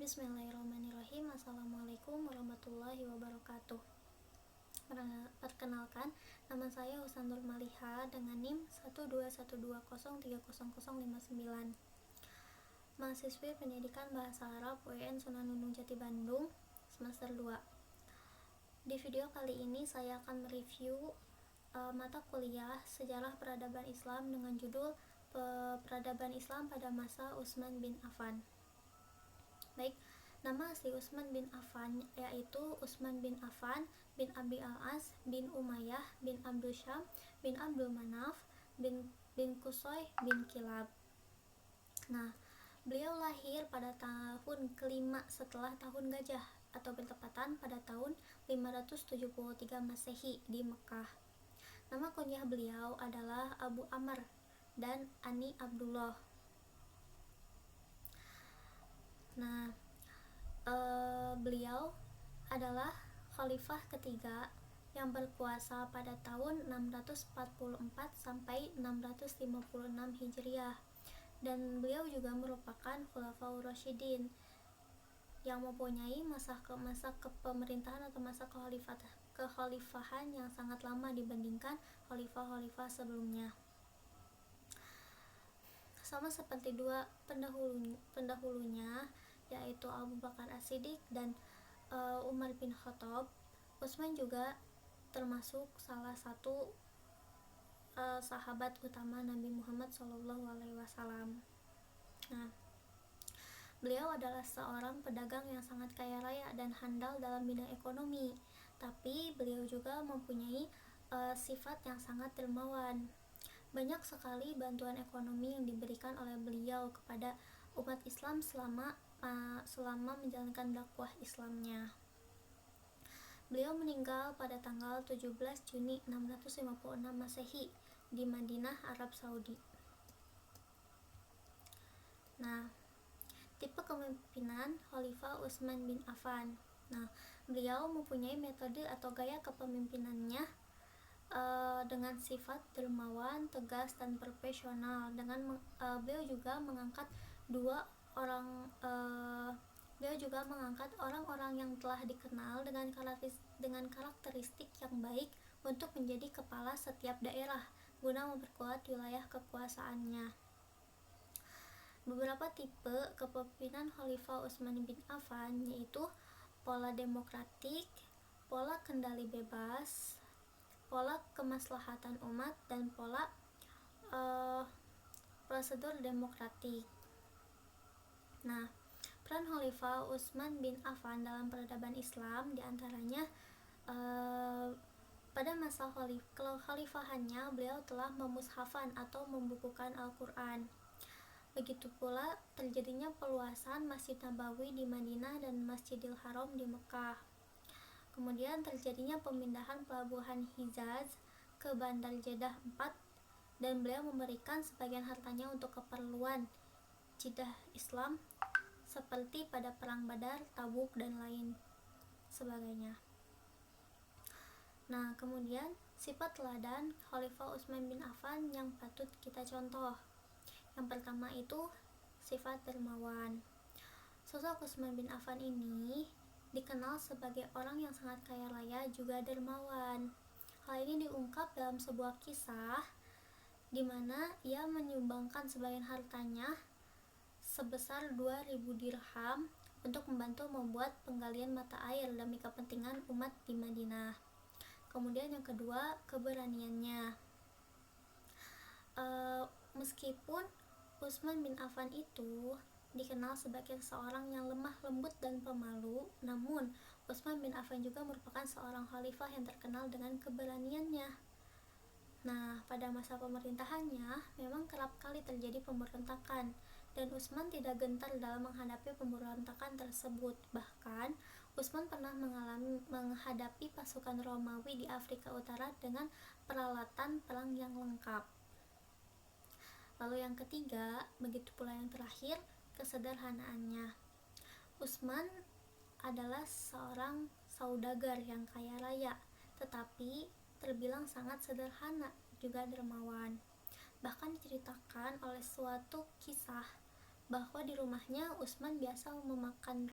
Bismillahirrahmanirrahim. Assalamualaikum warahmatullahi wabarakatuh. Perkenalkan, nama saya Husanur Maliha dengan NIM 12120300059. Mahasiswi Pendidikan Bahasa Arab UIN Sunan Gunung Jati Bandung, semester 2. Di video kali ini saya akan mereview mata kuliah Sejarah Peradaban Islam dengan judul Peradaban Islam pada masa Utsman bin Affan. Baik, nama si Utsman bin Affan yaitu Utsman bin Affan bin Abi al-As bin Umayyah bin Abdul Syam bin Abdul Manaf bin Qusay bin Kilab. Nah, beliau lahir pada tahun kelima setelah tahun gajah atau bertepatan pada tahun 573 Masehi di Mekah. Nama kunyah beliau adalah Abu Amr dan Ani Abdullah. Nah, beliau adalah khalifah ketiga yang berkuasa pada tahun 644 sampai 656 Hijriah, dan beliau juga merupakan Khulafaur Rasyidin yang mempunyai masa kepemerintahan atau masa kekhalifahan yang sangat lama dibandingkan khalifah-khalifah sebelumnya. Sama seperti dua pendahulunya yaitu Abu Bakar As-Siddiq dan Umar bin Khattab, Utsman juga termasuk salah satu sahabat utama Nabi Muhammad SAW. Nah, beliau adalah seorang pedagang yang sangat kaya raya dan handal dalam bidang ekonomi, tapi beliau juga mempunyai sifat yang sangat dermawan. Banyak sekali bantuan ekonomi yang diberikan oleh beliau kepada umat Islam selama menjalankan dakwah Islamnya. Beliau meninggal pada tanggal 17 Juni 656 Masehi di Madinah, Arab Saudi. Nah, tipe kepemimpinan Khalifah Utsman bin Affan. Nah, beliau mempunyai metode atau gaya kepemimpinannya dengan sifat dermawan, tegas, dan profesional. Beliau juga mengangkat orang-orang yang telah dikenal dengan karakteristik yang baik untuk menjadi kepala setiap daerah guna memperkuat wilayah kekuasaannya. Beberapa tipe kepemimpinan Khalifah Utsman bin Affan yaitu pola demokratik, pola kendali bebas, pola kemaslahatan umat, dan pola prosedur demokratik. Nah, peran Khalifah Utsman bin Affan dalam peradaban Islam diantaranya pada masa khalifahannya beliau telah memushafan atau membukukan Al-Quran. Begitu pula terjadinya peluasan Masjid Nabawi di Madinah dan Masjidil Haram di Mekah. Kemudian terjadinya pemindahan pelabuhan Hijaz ke Bandar Jeddah 4, dan beliau memberikan sebagian hartanya untuk keperluan jidah Islam seperti pada perang Badar, Tabuk, dan lain sebagainya. Nah, kemudian sifat teladan Khalifah Utsman bin Affan yang patut kita contoh. Yang pertama itu sifat dermawan. Sosok Utsman bin Affan ini dikenal sebagai orang yang sangat kaya raya juga dermawan. Hal ini diungkap dalam sebuah kisah di mana ia menyumbangkan sebagian hartanya sebesar 2.000 dirham untuk membantu membuat penggalian mata air demi kepentingan umat di Madinah. Kemudian yang kedua, keberaniannya. Meskipun Utsman bin Affan itu dikenal sebagai seorang yang lemah lembut dan pemalu, namun Utsman bin Affan juga merupakan seorang khalifah yang terkenal dengan keberaniannya. Nah, pada masa pemerintahannya memang kerap kali terjadi pemberontakan, dan Utsman tidak gentar dalam menghadapi pemberontakan tersebut. Bahkan, Utsman pernah menghadapi pasukan Romawi di Afrika Utara dengan peralatan perang yang lengkap. Lalu yang ketiga, begitu pula yang terakhir, kesederhanaannya. Utsman adalah seorang saudagar yang kaya raya, tetapi terbilang sangat sederhana, juga dermawan. Bahkan diceritakan oleh suatu kisah bahwa di rumahnya Utsman biasa memakan